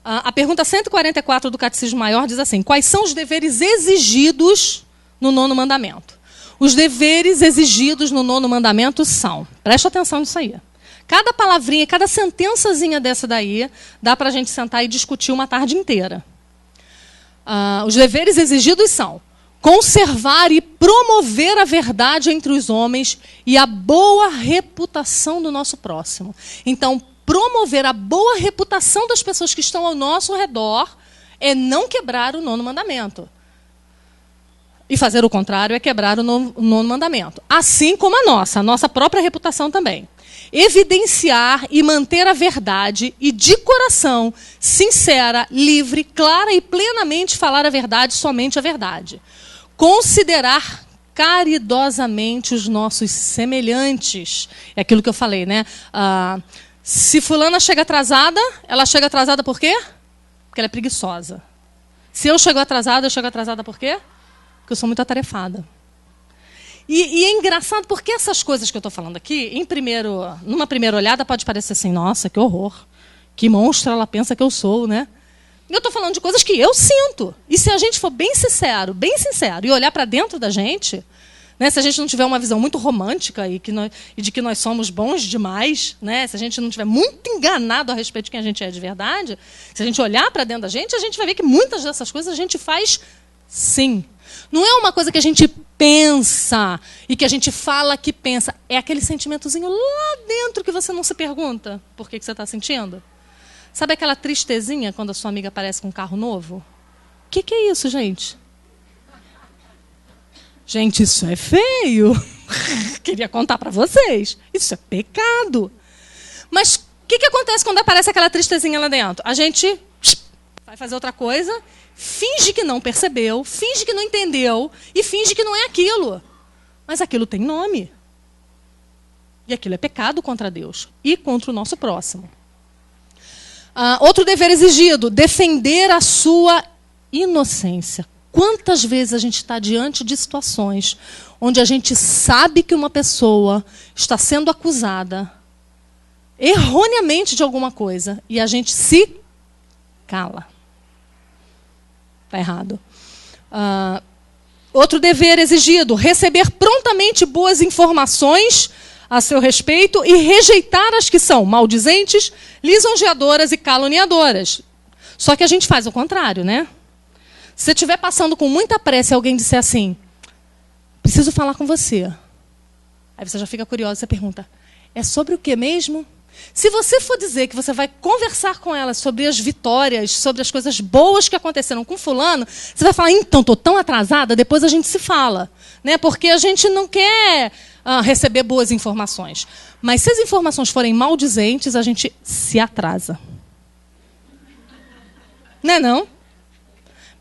A pergunta 144 do Catecismo Maior diz assim: quais são os deveres exigidos no 9º mandamento? Os deveres exigidos no 9º mandamento são, preste atenção nisso aí, cada palavrinha, cada sentençazinha dessa daí, dá para a gente sentar e discutir uma tarde inteira. Os deveres exigidos são conservar e promover a verdade entre os homens e a boa reputação do nosso próximo. Então, promover a boa reputação das pessoas que estão ao nosso redor é não quebrar o 9º mandamento. E fazer o contrário é quebrar o 9º mandamento. Assim como a nossa própria reputação também. Evidenciar e manter a verdade e, de coração, sincera, livre, clara e plenamente falar a verdade, somente a verdade. Considerar caridosamente os nossos semelhantes. É aquilo que eu falei, né? Se fulana chega atrasada, ela chega atrasada por quê? Porque ela é preguiçosa. Se eu chego atrasada por quê? Porque eu sou muito atarefada. E é engraçado porque essas coisas que eu estou falando aqui, numa primeira olhada, pode parecer assim, nossa, que horror, que monstro ela pensa que eu sou, né? Eu estou falando de coisas que eu sinto. E se a gente for bem sincero, e olhar para dentro da gente, né, se a gente não tiver uma visão muito romântica e de que nós somos bons demais, né, se a gente não estiver muito enganado a respeito de quem a gente é de verdade, se a gente olhar para dentro da gente, a gente vai ver que muitas dessas coisas a gente faz sim. Não é uma coisa que a gente pensa e que a gente fala que pensa. É aquele sentimentozinho lá dentro que você não se pergunta por que você está sentindo. Sabe aquela tristezinha quando a sua amiga aparece com um carro novo? O que é isso, gente? Gente, isso é feio. Queria contar para vocês. Isso é pecado. Mas o que acontece quando aparece aquela tristezinha lá dentro? A gente vai fazer outra coisa, finge que não percebeu, finge que não entendeu e finge que não é aquilo. Mas aquilo tem nome. E aquilo é pecado contra Deus e contra o nosso próximo. Outro dever exigido, defender a sua inocência. Quantas vezes a gente está diante de situações onde a gente sabe que uma pessoa está sendo acusada erroneamente de alguma coisa e a gente se cala. Está errado. Outro dever exigido, receber prontamente boas informações a seu respeito e rejeitar as que são maldizentes, lisonjeadoras e caluniadoras. Só que a gente faz o contrário, né? Se você estiver passando com muita pressa e alguém disser assim, preciso falar com você. Aí você já fica curiosa, você pergunta, é sobre o que mesmo? Se você for dizer que você vai conversar com ela sobre as vitórias, sobre as coisas boas que aconteceram com fulano, você vai falar, então, estou tão atrasada, depois a gente se fala. Né? Porque a gente não quer receber boas informações. Mas se as informações forem maldizentes, a gente se atrasa. Não é não?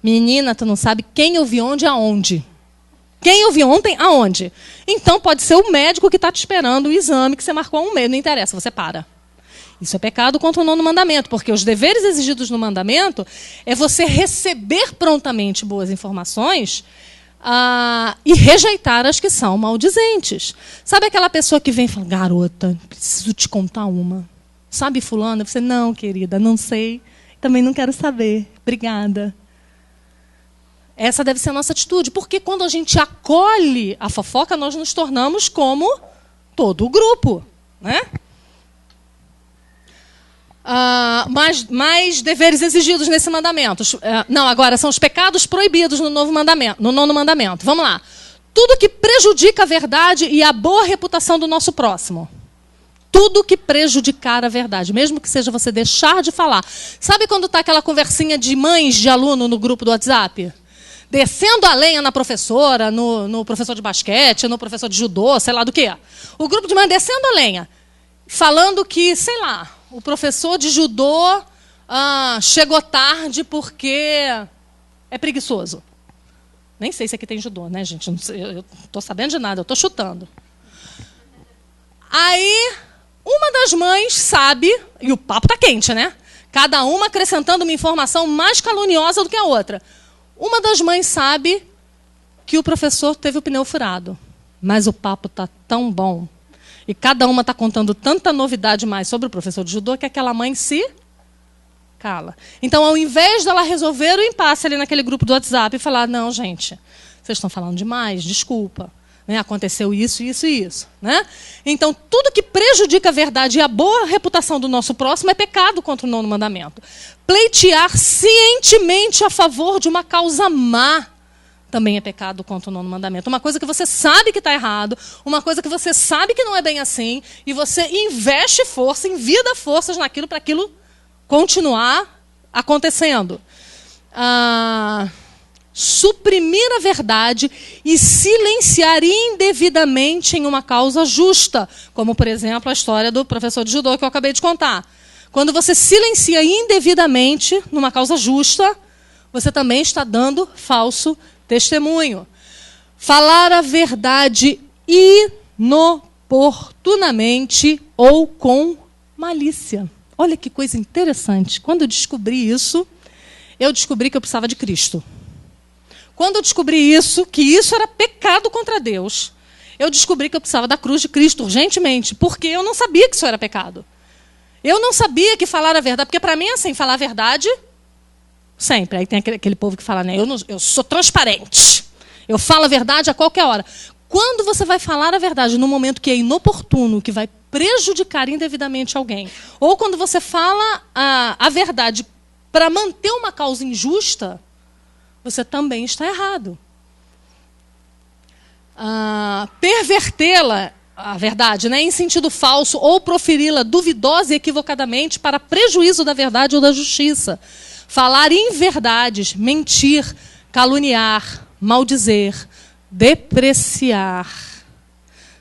Menina, tu não sabe quem eu vi onde, aonde. Quem eu vi ontem, aonde? Então pode ser o médico que está te esperando o exame que você marcou há um mês. Não interessa, você para. Isso é pecado contra o 9º mandamento, porque os deveres exigidos no mandamento é você receber prontamente boas informações e rejeitar as que são maldizentes. Sabe aquela pessoa que vem e fala, garota, preciso te contar uma. Sabe fulana? Você, não, querida, não sei. Também não quero saber. Obrigada. Essa deve ser a nossa atitude, porque quando a gente acolhe a fofoca, nós nos tornamos como todo o grupo. Né? Mais deveres exigidos nesse mandamento. Não, agora são os pecados proibidos no 9º mandamento. Vamos lá. Tudo que prejudica a verdade e a boa reputação do nosso próximo. Tudo que prejudicar a verdade, mesmo que seja você deixar de falar. Sabe quando está aquela conversinha de mães de aluno no grupo do WhatsApp? Descendo a lenha na professora, no professor de basquete, no professor de judô, sei lá do quê. O grupo de mães descendo a lenha, falando que, sei lá, o professor de judô chegou tarde porque é preguiçoso. Nem sei se aqui tem judô, né, gente? Eu não estou sabendo de nada, eu estou chutando. Aí, uma das mães sabe, e o papo está quente, né? Cada uma acrescentando uma informação mais caluniosa do que a outra. Uma das mães sabe que o professor teve o pneu furado, mas o papo está tão bom e cada uma está contando tanta novidade mais sobre o professor de judô que aquela mãe se cala. Então, ao invés dela resolver o impasse ali naquele grupo do WhatsApp e falar, não, gente, vocês estão falando demais, desculpa. Né? Aconteceu isso, isso e isso. Né? Então, tudo que prejudica a verdade e a boa reputação do nosso próximo é pecado contra o 9º mandamento. Pleitear cientemente a favor de uma causa má também é pecado contra o 9º mandamento. Uma coisa que você sabe que está errado, uma coisa que você sabe que não é bem assim, e você investe força, envida forças naquilo para aquilo continuar acontecendo. Suprimir a verdade e silenciar indevidamente em uma causa justa, como, por exemplo, a história do professor de judô que eu acabei de contar. Quando você silencia indevidamente numa causa justa, você também está dando falso testemunho. Falar a verdade inoportunamente ou com malícia. Olha que coisa interessante. Quando eu descobri isso, eu descobri que eu precisava de Cristo. Quando eu descobri isso, que isso era pecado contra Deus, eu descobri que eu precisava da cruz de Cristo urgentemente, porque eu não sabia que isso era pecado. Eu não sabia que falar a verdade, porque para mim, assim, falar a verdade, sempre. Aí tem aquele povo que fala, né, eu sou transparente, eu falo a verdade a qualquer hora. Quando você vai falar a verdade no momento que é inoportuno, que vai prejudicar indevidamente alguém, ou quando você fala a verdade para manter uma causa injusta, você também está errado. Pervertê-la, a verdade, né, em sentido falso, ou proferi-la duvidosa e equivocadamente para prejuízo da verdade ou da justiça. Falar inverdades, mentir, caluniar, maldizer, depreciar.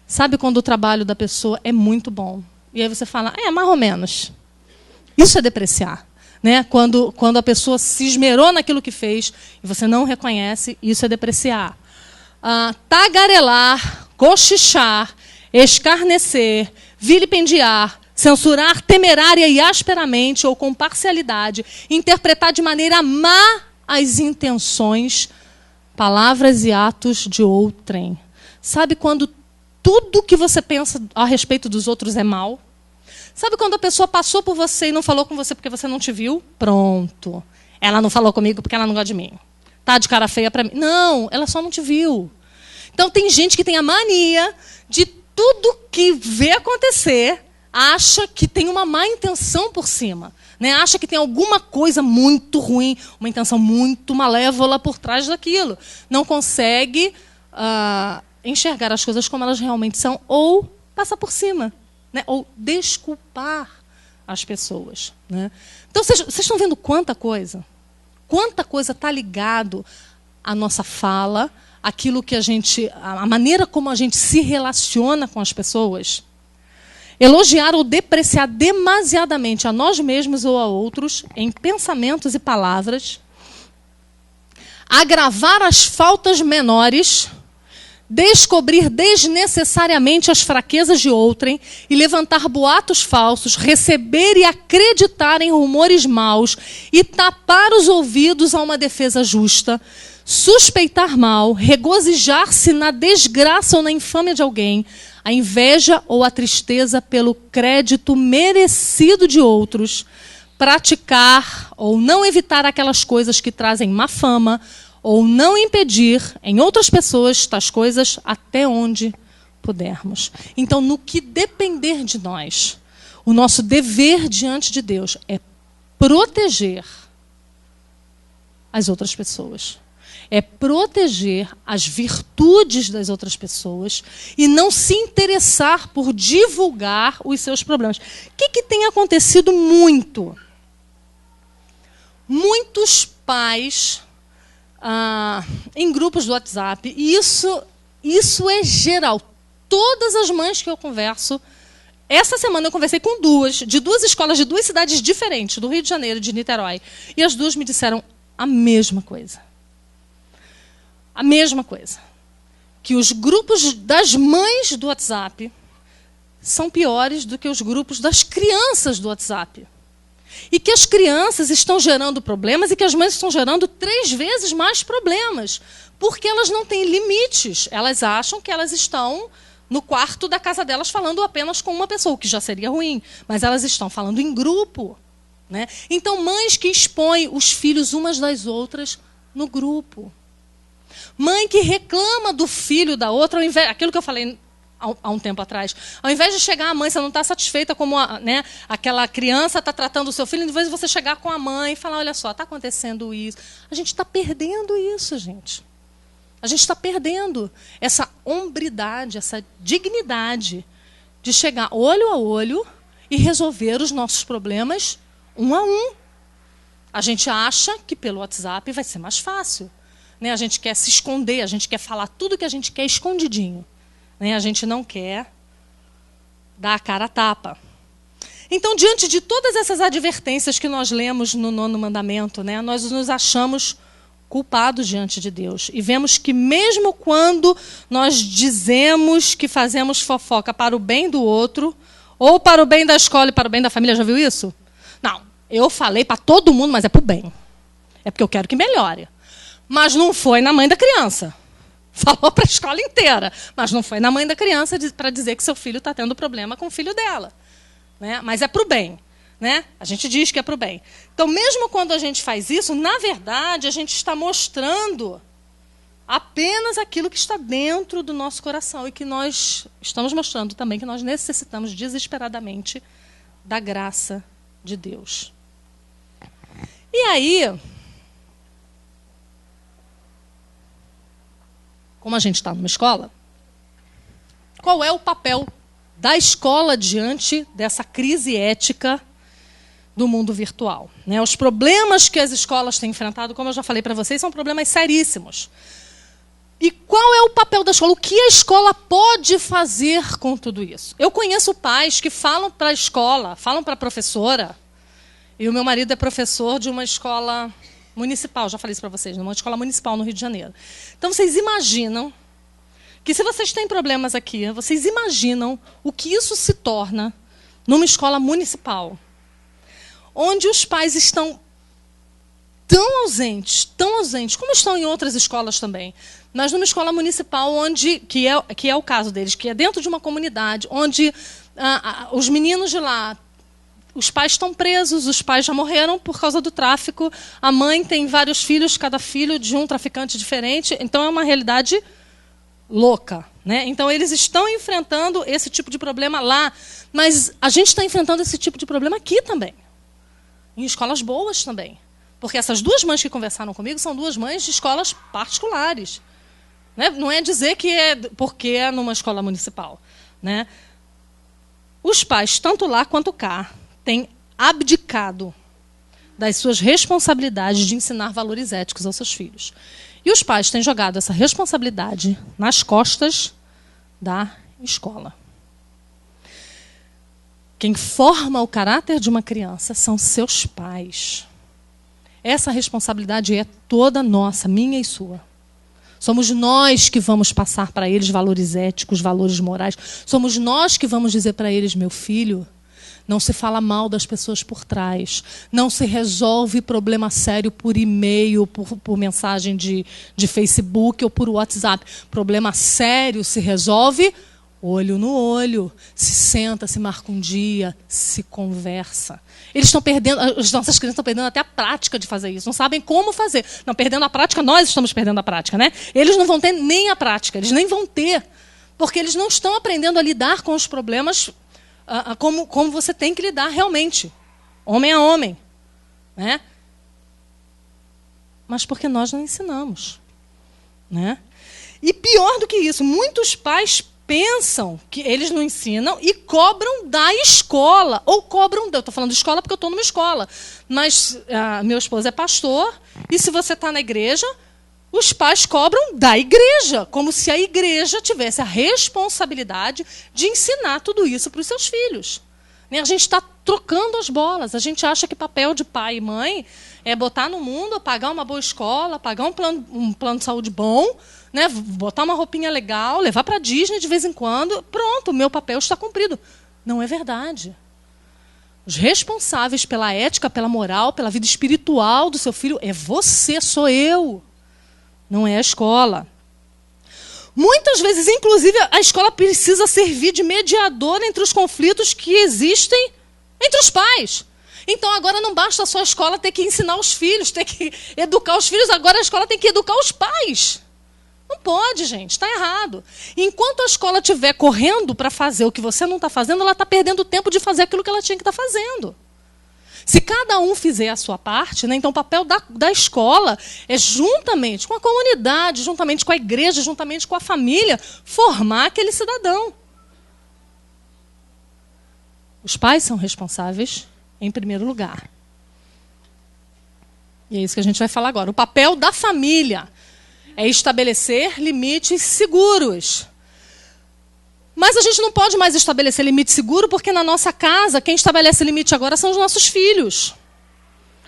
Sabe quando o trabalho da pessoa é muito bom? E aí você fala, mais ou menos. Isso é depreciar. Né? Quando a pessoa se esmerou naquilo que fez e você não reconhece, isso é depreciar. Tagarelar, cochichar, escarnecer, vilipendiar, censurar temerária e asperamente ou com parcialidade, interpretar de maneira má as intenções, palavras e atos de outrem. Sabe quando tudo que você pensa a respeito dos outros é mal? Sabe quando a pessoa passou por você e não falou com você porque você não te viu? Pronto. Ela não falou comigo porque ela não gosta de mim. Tá de cara feia para mim. Não, ela só não te viu. Então tem gente que tem a mania de tudo que vê acontecer, acha que tem uma má intenção por cima. Né? Acha que tem alguma coisa muito ruim, uma intenção muito malévola por trás daquilo. Não consegue enxergar as coisas como elas realmente são ou passar por cima. Né? Ou desculpar as pessoas. Né? Então, vocês estão vendo quanta coisa está ligado à nossa fala, aquilo que a maneira como a gente se relaciona com as pessoas. Elogiar ou depreciar demasiadamente a nós mesmos ou a outros em pensamentos e palavras. Agravar as faltas menores. Descobrir desnecessariamente as fraquezas de outrem e levantar boatos falsos, receber e acreditar em rumores maus e tapar os ouvidos a uma defesa justa, suspeitar mal, regozijar-se na desgraça ou na infâmia de alguém, a inveja ou a tristeza pelo crédito merecido de outros, praticar ou não evitar aquelas coisas que trazem má fama, ou não impedir em outras pessoas tais coisas até onde pudermos. Então, no que depender de nós, o nosso dever diante de Deus é proteger as outras pessoas. É proteger as virtudes das outras pessoas e não se interessar por divulgar os seus problemas. O que tem acontecido muito? Muitos pais... em grupos do WhatsApp, e isso é geral. Todas as mães que eu converso, essa semana eu conversei com de duas escolas de duas cidades diferentes, do Rio de Janeiro e de Niterói, e as duas me disseram a mesma coisa. A mesma coisa. Que os grupos das mães do WhatsApp são piores do que os grupos das crianças do WhatsApp. E que as crianças estão gerando problemas e que as mães estão gerando 3 vezes mais problemas. Porque elas não têm limites. Elas acham que elas estão no quarto da casa delas falando apenas com uma pessoa, o que já seria ruim. Mas elas estão falando em grupo. Né? Então, mães que expõem os filhos umas das outras no grupo. Mãe que reclama do filho da outra, ao invés, aquilo que eu falei há um tempo atrás, ao invés de chegar a mãe, você não está satisfeita como aquela criança está tratando o seu filho, ao invés de você chegar com a mãe e falar, olha só, está acontecendo isso. A gente está perdendo isso, gente. A gente está perdendo essa hombridade, essa dignidade de chegar olho a olho e resolver os nossos problemas um a um. A gente acha que pelo WhatsApp vai ser mais fácil. Né? A gente quer se esconder, a gente quer falar tudo que a gente quer escondidinho. Né? A gente não quer dar a cara a tapa. Então, diante de todas essas advertências que nós lemos no 9º mandamento, né, nós nos achamos culpados diante de Deus. E vemos que mesmo quando nós dizemos que fazemos fofoca para o bem do outro, ou para o bem da escola e para o bem da família, já viu isso? Não, eu falei para todo mundo, mas é para o bem. É porque eu quero que melhore. Mas não foi na mãe da criança. Falou para a escola inteira, mas não foi na mãe da criança para dizer que seu filho está tendo problema com o filho dela. Né? Mas é para o bem. Né? A gente diz que é para o bem. Então, mesmo quando a gente faz isso, na verdade, a gente está mostrando apenas aquilo que está dentro do nosso coração e que nós estamos mostrando também que nós necessitamos desesperadamente da graça de Deus. E aí, como a gente está numa escola, qual é o papel da escola diante dessa crise ética do mundo virtual? Né? Os problemas que as escolas têm enfrentado, como eu já falei para vocês, são problemas seríssimos. E qual é o papel da escola? O que a escola pode fazer com tudo isso? Eu conheço pais que falam para a escola, falam para a professora, e o meu marido é professor de uma escola municipal, já falei isso para vocês, uma escola municipal no Rio de Janeiro. Então, vocês imaginam que se vocês têm problemas aqui, vocês imaginam o que isso se torna numa escola municipal, onde os pais estão tão ausentes, como estão em outras escolas também, mas numa escola municipal que é o caso deles, que é dentro de uma comunidade, onde os meninos de lá, os pais estão presos, os pais já morreram por causa do tráfico, a mãe tem vários filhos, cada filho de um traficante diferente, então é uma realidade louca. Né? Então, eles estão enfrentando esse tipo de problema lá, mas a gente está enfrentando esse tipo de problema aqui também. Em escolas boas também. Porque essas duas mães que conversaram comigo são duas mães de escolas particulares. Né? Não é dizer que é porque é numa escola municipal. Né? Os pais, tanto lá quanto cá, têm abdicado das suas responsabilidades de ensinar valores éticos aos seus filhos. E os pais têm jogado essa responsabilidade nas costas da escola. Quem forma o caráter de uma criança são seus pais. Essa responsabilidade é toda nossa, minha e sua. Somos nós que vamos passar para eles valores éticos, valores morais. Somos nós que vamos dizer para eles, meu filho, não se fala mal das pessoas por trás. Não se resolve problema sério por e-mail, por mensagem de Facebook ou por WhatsApp. Problema sério se resolve olho no olho, se senta, se marca um dia, se conversa. Eles estão perdendo, as nossas crianças estão perdendo até a prática de fazer isso, não sabem como fazer. Não, perdendo a prática, nós estamos perdendo a prática, né? Eles não vão ter nem a prática, eles nem vão ter, porque eles não estão aprendendo a lidar com os problemas como você tem que lidar realmente, homem a homem. Né? Mas porque nós não ensinamos. Né? E pior do que isso, muitos pais pensam que eles não ensinam e cobram da escola. Ou cobram, eu estou falando de escola porque eu estou numa escola. Mas meu esposo é pastor, e se você está na igreja, os pais cobram da igreja, como se a igreja tivesse a responsabilidade de ensinar tudo isso para os seus filhos. A gente está trocando as bolas. A gente acha que papel de pai e mãe é botar no mundo, pagar uma boa escola, pagar um plano de saúde bom, né, botar uma roupinha legal, levar para a Disney de vez em quando. Pronto, o meu papel está cumprido. Não é verdade. Os responsáveis pela ética, pela moral, pela vida espiritual do seu filho é você, sou eu. Não é a escola. Muitas vezes, inclusive, a escola precisa servir de mediador entre os conflitos que existem entre os pais. Então agora não basta só a escola ter que ensinar os filhos, ter que educar os filhos, agora a escola tem que educar os pais. Não pode, gente, está errado. Enquanto a escola estiver correndo para fazer o que você não está fazendo, ela está perdendo tempo de fazer aquilo que ela tinha que estar fazendo. Se cada um fizer a sua parte, né, então o papel da escola é, juntamente com a comunidade, juntamente com a igreja, juntamente com a família, formar aquele cidadão. Os pais são responsáveis em primeiro lugar. E é isso que a gente vai falar agora. O papel da família é estabelecer limites seguros. Mas a gente não pode mais estabelecer limite seguro porque na nossa casa, quem estabelece limite agora são os nossos filhos.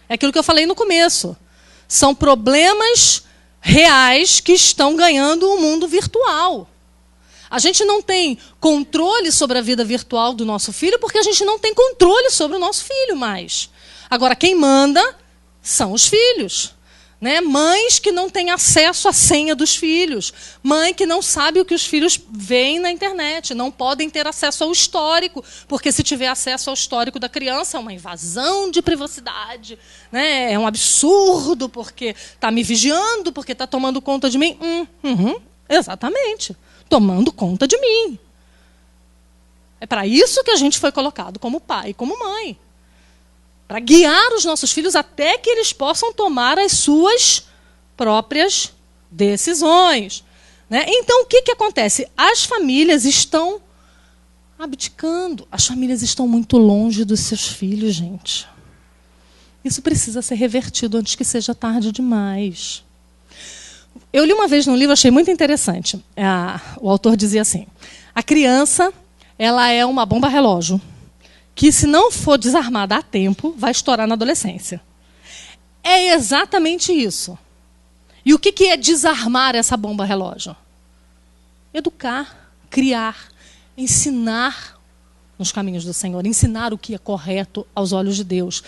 É aquilo que eu falei no começo. São problemas reais que estão ganhando o mundo virtual. A gente não tem controle sobre a vida virtual do nosso filho porque a gente não tem controle sobre o nosso filho mais. Agora, quem manda são os filhos. Né? Mães que não têm acesso à senha dos filhos. Mãe que não sabe o que os filhos veem na internet. Não podem ter acesso ao histórico. Porque se tiver acesso ao histórico da criança, é uma invasão de privacidade. Né? É um absurdo porque está me vigiando, porque está tomando conta de mim. Exatamente. Tomando conta de mim. É para isso que a gente foi colocado como pai e como mãe. Para guiar os nossos filhos até que eles possam tomar as suas próprias decisões. Né? Então, o que acontece? As famílias estão abdicando. As famílias estão muito longe dos seus filhos, gente. Isso precisa ser revertido antes que seja tarde demais. Eu li uma vez num livro, achei muito interessante. O autor dizia assim, a criança ela é uma bomba relógio que, se não for desarmada a tempo, vai estourar na adolescência. É exatamente isso. E o que é desarmar essa bomba relógio? Educar, criar, ensinar nos caminhos do Senhor, ensinar o que é correto aos olhos de Deus.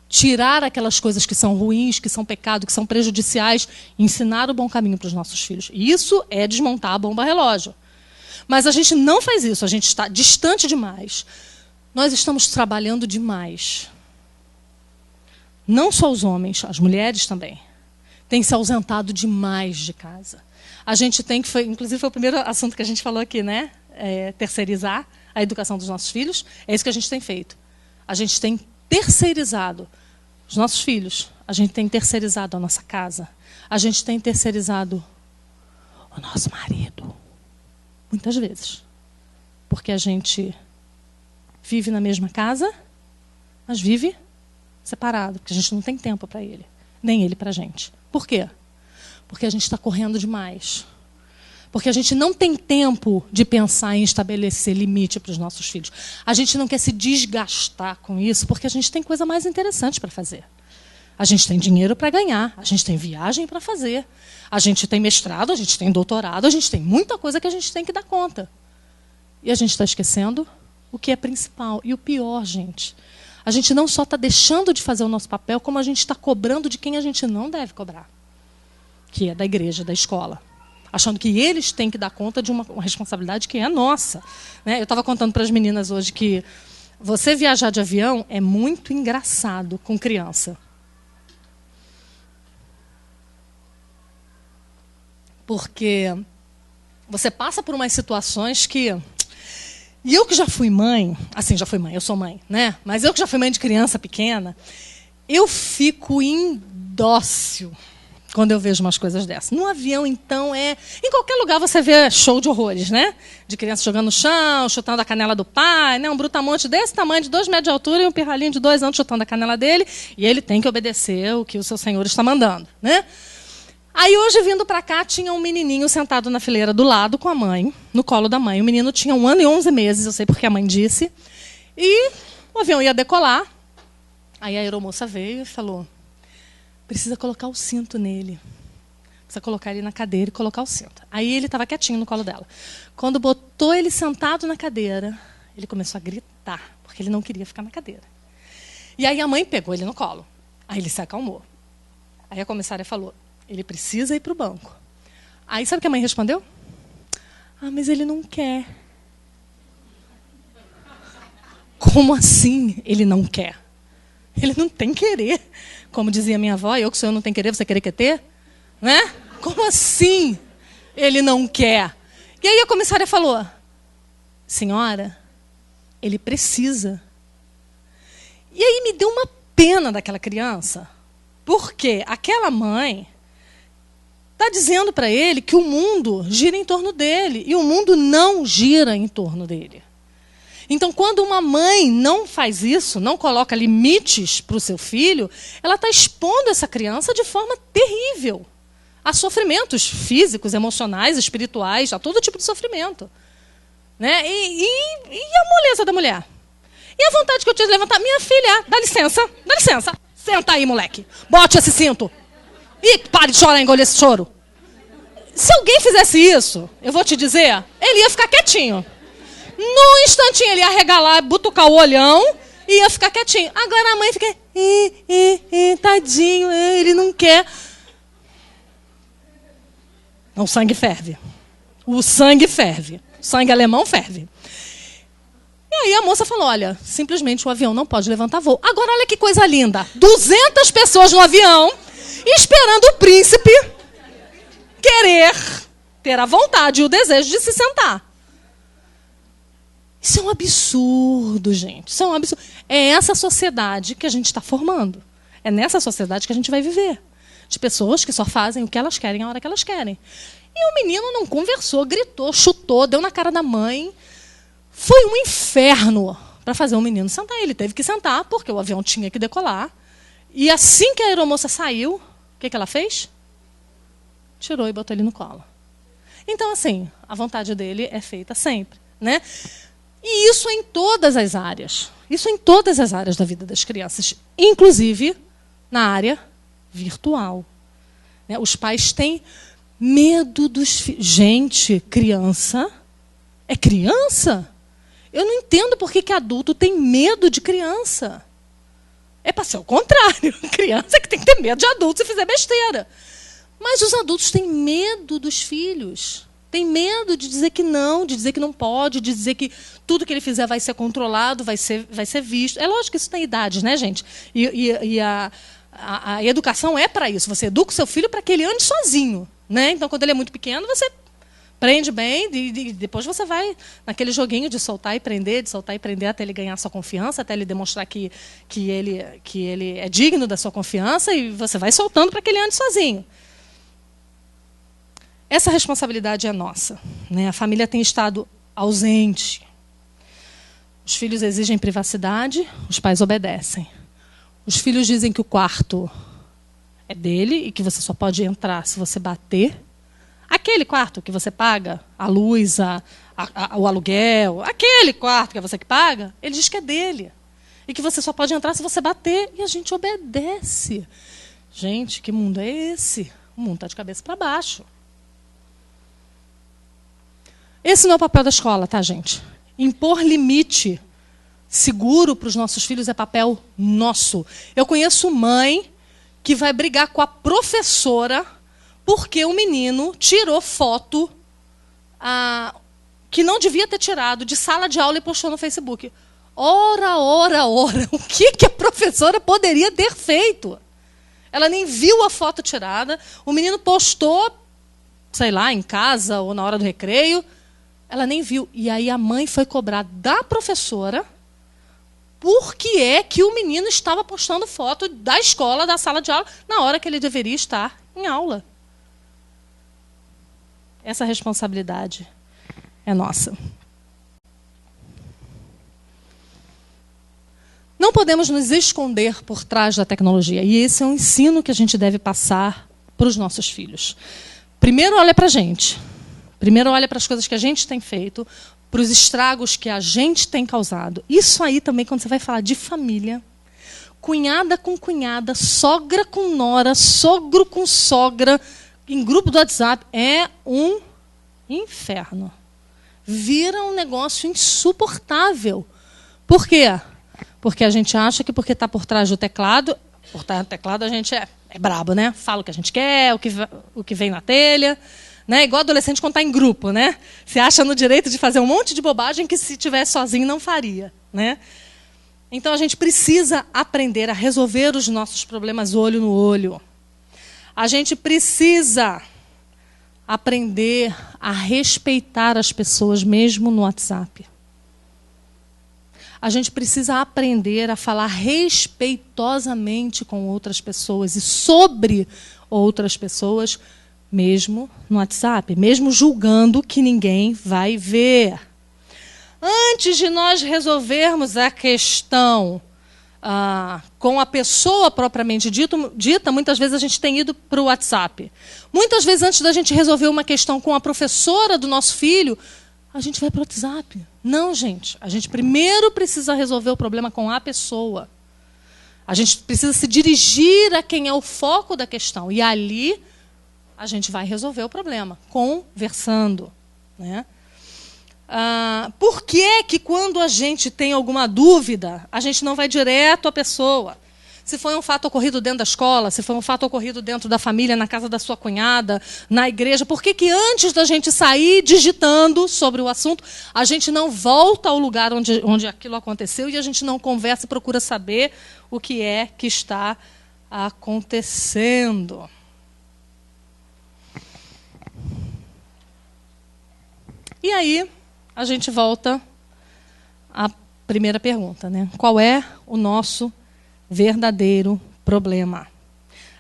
Tirar aquelas coisas que são ruins, que são pecado, que são prejudiciais, ensinar o bom caminho para os nossos filhos. Isso é desmontar a bomba relógio. Mas a gente não faz isso, a gente está distante demais. Nós estamos trabalhando demais. Não só os homens, as mulheres também. Têm se ausentado demais de casa. A gente tem que, inclusive foi o primeiro assunto que a gente falou aqui, né? Terceirizar a educação dos nossos filhos. É isso que a gente tem feito. A gente tem terceirizado os nossos filhos. A gente tem terceirizado a nossa casa. A gente tem terceirizado o nosso marido. Muitas vezes. Porque a gente vive na mesma casa, mas vive separado, porque a gente não tem tempo para ele, nem ele para a gente. Por quê? Porque a gente está correndo demais. Porque a gente não tem tempo de pensar em estabelecer limite para os nossos filhos. A gente não quer se desgastar com isso, porque a gente tem coisa mais interessante para fazer. A gente tem dinheiro para ganhar, a gente tem viagem para fazer, a gente tem mestrado, a gente tem doutorado, a gente tem muita coisa que a gente tem que dar conta. E a gente está esquecendo o que é principal. E o pior, gente, a gente não só está deixando de fazer o nosso papel, como a gente está cobrando de quem a gente não deve cobrar, que é da igreja, da escola. Achando que eles têm que dar conta de uma responsabilidade que é nossa. Né? Eu estava contando para as meninas hoje que você viajar de avião é muito engraçado com criança. Porque você passa por umas situações que... E eu que já fui mãe, assim, já fui mãe, eu sou mãe, né? Mas eu que já fui mãe de criança pequena, eu fico indócil quando eu vejo umas coisas dessas. No avião, então, em qualquer lugar você vê show de horrores, né? De criança jogando no chão, chutando a canela do pai, né? Um brutamonte desse tamanho, de 2 metros de altura, e um pirralhinho de 2 anos chutando a canela dele, e ele tem que obedecer o que o seu senhor está mandando, né? Aí hoje, vindo para cá, tinha um menininho sentado na fileira do lado com a mãe, no colo da mãe. O menino tinha 1 ano e 11 meses, eu sei porque a mãe disse. E o avião ia decolar. Aí a aeromoça veio e falou, precisa colocar o cinto nele. Precisa colocar ele na cadeira e colocar o cinto. Aí ele estava quietinho no colo dela. Quando botou ele sentado na cadeira, ele começou a gritar, porque ele não queria ficar na cadeira. E aí a mãe pegou ele no colo. Aí ele se acalmou. Aí a comissária falou, ele precisa ir para o banco. Aí sabe o que a mãe respondeu? Ah, mas ele não quer. Como assim ele não quer? Ele não tem querer. Como dizia minha avó, eu que sou eu não tenho querer, você querer quer ter? Né? Como assim ele não quer? E aí a comissária falou, senhora, ele precisa. E aí me deu uma pena daquela criança, porque aquela mãe está dizendo para ele que o mundo gira em torno dele, e o mundo não gira em torno dele. Então, quando uma mãe não faz isso, não coloca limites para o seu filho, ela está expondo essa criança de forma terrível a sofrimentos físicos, emocionais, espirituais, a todo tipo de sofrimento. Né? E a moleza da mulher? E a vontade que eu tinha de levantar? Minha filha, dá licença, senta aí, moleque, bote esse cinto. E pare de chorar, engolir esse choro. Se alguém fizesse isso, eu vou te dizer, ele ia ficar quietinho. No instantinho ele ia arregalar, butucar o olhão e ia ficar quietinho. Agora a mãe fica, tadinho, ele não quer. O sangue ferve. O sangue ferve. O sangue alemão ferve. E aí a moça falou, olha, simplesmente o avião não pode levantar voo. Agora olha que coisa linda. 200 pessoas no avião esperando o príncipe querer ter a vontade e o desejo de se sentar. Isso é um absurdo, gente. Isso é um absurdo. É essa sociedade que a gente está formando. É nessa sociedade que a gente vai viver. De pessoas que só fazem o que elas querem a hora que elas querem. E o menino não conversou, gritou, chutou, deu na cara da mãe. Foi um inferno para fazer o menino sentar. Ele teve que sentar, porque o avião tinha que decolar. E assim que a aeromoça saiu, o que ela fez? Tirou e botou ele no colo. Então, assim, a vontade dele é feita sempre, né? E isso em todas as áreas. Isso em todas as áreas da vida das crianças. Inclusive na área virtual. Né? Os pais têm medo dos filhos. Gente, criança é criança? Eu não entendo por que adulto tem medo de criança. É para ser o contrário. Criança é que tem que ter medo de adulto se fizer besteira. Mas os adultos têm medo dos filhos. Tem medo de dizer que não pode, de dizer que tudo que ele fizer vai ser controlado, vai ser visto. É lógico que isso tem idade, né, gente? E a educação é para isso. Você educa o seu filho para que ele ande sozinho. Né? Então, quando ele é muito pequeno, você prende bem e depois você vai naquele joguinho de soltar e prender, até ele ganhar sua confiança, até ele demonstrar que ele é digno da sua confiança, e você vai soltando para que ele ande sozinho. Essa responsabilidade é nossa. Né? A família tem estado ausente. Os filhos exigem privacidade, os pais obedecem. Os filhos dizem que o quarto é dele e que você só pode entrar se você bater. Aquele quarto que você paga, a luz, o aluguel, aquele quarto que é você que paga, ele diz que é dele. E que você só pode entrar se você bater. E a gente obedece. Gente, que mundo é esse? O mundo está de cabeça para baixo. Esse não é o papel da escola, tá, gente? Impor limite seguro para os nossos filhos é papel nosso. Eu conheço mãe que vai brigar com a professora porque o menino tirou foto que não devia ter tirado de sala de aula e postou no Facebook. Ora. O que a professora poderia ter feito? Ela nem viu a foto tirada. O menino postou, sei lá, em casa ou na hora do recreio. Ela nem viu. E aí a mãe foi cobrar da professora por que é que o menino estava postando foto da escola, da sala de aula, na hora que ele deveria estar em aula. Essa responsabilidade é nossa. Não podemos nos esconder por trás da tecnologia. E esse é um ensino que a gente deve passar para os nossos filhos. Primeiro, olha para a gente. Primeiro, olha para as coisas que a gente tem feito, para os estragos que a gente tem causado. Isso aí também, quando você vai falar de família, cunhada com cunhada, sogra com nora, sogro com sogra, em grupo do WhatsApp, é um inferno. Vira um negócio insuportável. Por quê? Porque a gente acha que porque está por trás do teclado, a gente é brabo, né? Fala o que a gente quer, o que vem na telha. Né? Igual adolescente quando está em grupo. Né? Se acha no direito de fazer um monte de bobagem que se estivesse sozinho não faria. Né? Então a gente precisa aprender a resolver os nossos problemas olho no olho. A gente precisa aprender a respeitar as pessoas mesmo no WhatsApp. A gente precisa aprender a falar respeitosamente com outras pessoas e sobre outras pessoas, mesmo no WhatsApp, mesmo julgando que ninguém vai ver. Antes de nós resolvermos a questão com a pessoa propriamente dita, muitas vezes a gente tem ido para o WhatsApp. Muitas vezes, antes da gente resolver uma questão com a professora do nosso filho, a gente vai para o WhatsApp. Não, gente. A gente primeiro precisa resolver o problema com a pessoa. A gente precisa se dirigir a quem é o foco da questão. E ali a gente vai resolver o problema, conversando, né? Por que que quando a gente tem alguma dúvida, a gente não vai direto à pessoa? Se foi um fato ocorrido dentro da escola, se foi um fato ocorrido dentro da família, na casa da sua cunhada, na igreja, por que que antes da gente sair digitando sobre o assunto, a gente não volta ao lugar onde aquilo aconteceu e a gente não conversa e procura saber o que é que está acontecendo? E aí, a gente volta à primeira pergunta, né? Qual é o nosso verdadeiro problema?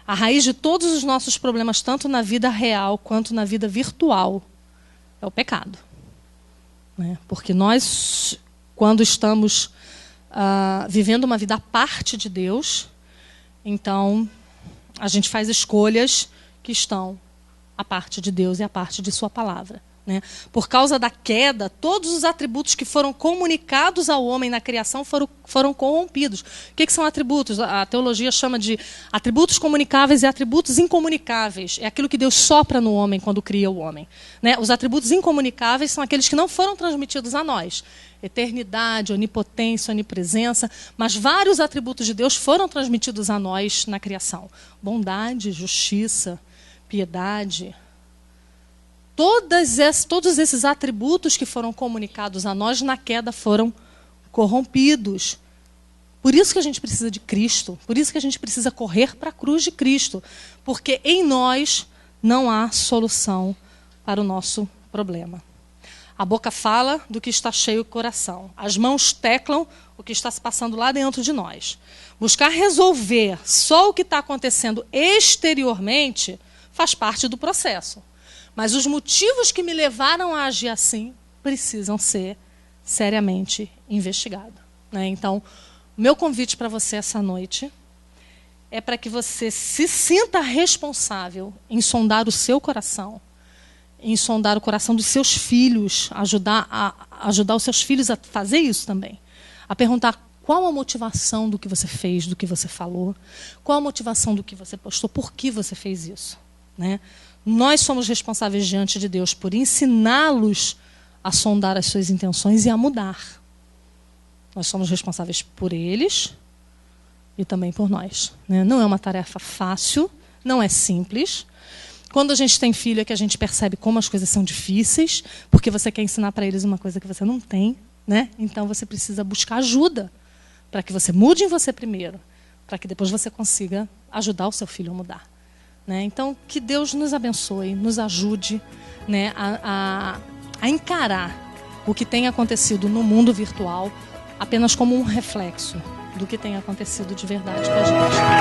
A raiz de todos os nossos problemas, tanto na vida real quanto na vida virtual, é o pecado, né? Porque nós, quando estamos vivendo uma vida à parte de Deus, então a gente faz escolhas que estão à parte de Deus e à parte de sua palavra, né? Por causa da queda, todos os atributos que foram comunicados ao homem na criação foram corrompidos. O que são atributos? A teologia chama de atributos comunicáveis e atributos incomunicáveis. É aquilo que Deus sopra no homem quando cria o homem, né? Os atributos incomunicáveis são aqueles que não foram transmitidos a nós. Eternidade, onipotência, onipresença. Mas vários atributos de Deus foram transmitidos a nós na criação. Bondade, justiça, piedade. Todos esses atributos que foram comunicados a nós na queda foram corrompidos. Por isso que a gente precisa de Cristo. Por isso que a gente precisa correr para a cruz de Cristo. Porque em nós não há solução para o nosso problema. A boca fala do que está cheio o coração. As mãos teclam o que está se passando lá dentro de nós. Buscar resolver só o que está acontecendo exteriormente faz parte do processo. Mas os motivos que me levaram a agir assim precisam ser seriamente investigados, né? Então, o meu convite para você essa noite é para que você se sinta responsável em sondar o seu coração, em sondar o coração dos seus filhos, ajudar os seus filhos a fazer isso também. A perguntar qual a motivação do que você fez, do que você falou, qual a motivação do que você postou, por que você fez isso, né? Nós somos responsáveis diante de Deus por ensiná-los a sondar as suas intenções e a mudar. Nós somos responsáveis por eles e também por nós, né? Não é uma tarefa fácil, não é simples. Quando a gente tem filho é que a gente percebe como as coisas são difíceis, porque você quer ensinar para eles uma coisa que você não tem, né? Então você precisa buscar ajuda para que você mude em você primeiro, para que depois você consiga ajudar o seu filho a mudar, né? Então, que Deus nos abençoe, nos ajude, né, a encarar o que tem acontecido no mundo virtual apenas como um reflexo do que tem acontecido de verdade com a gente.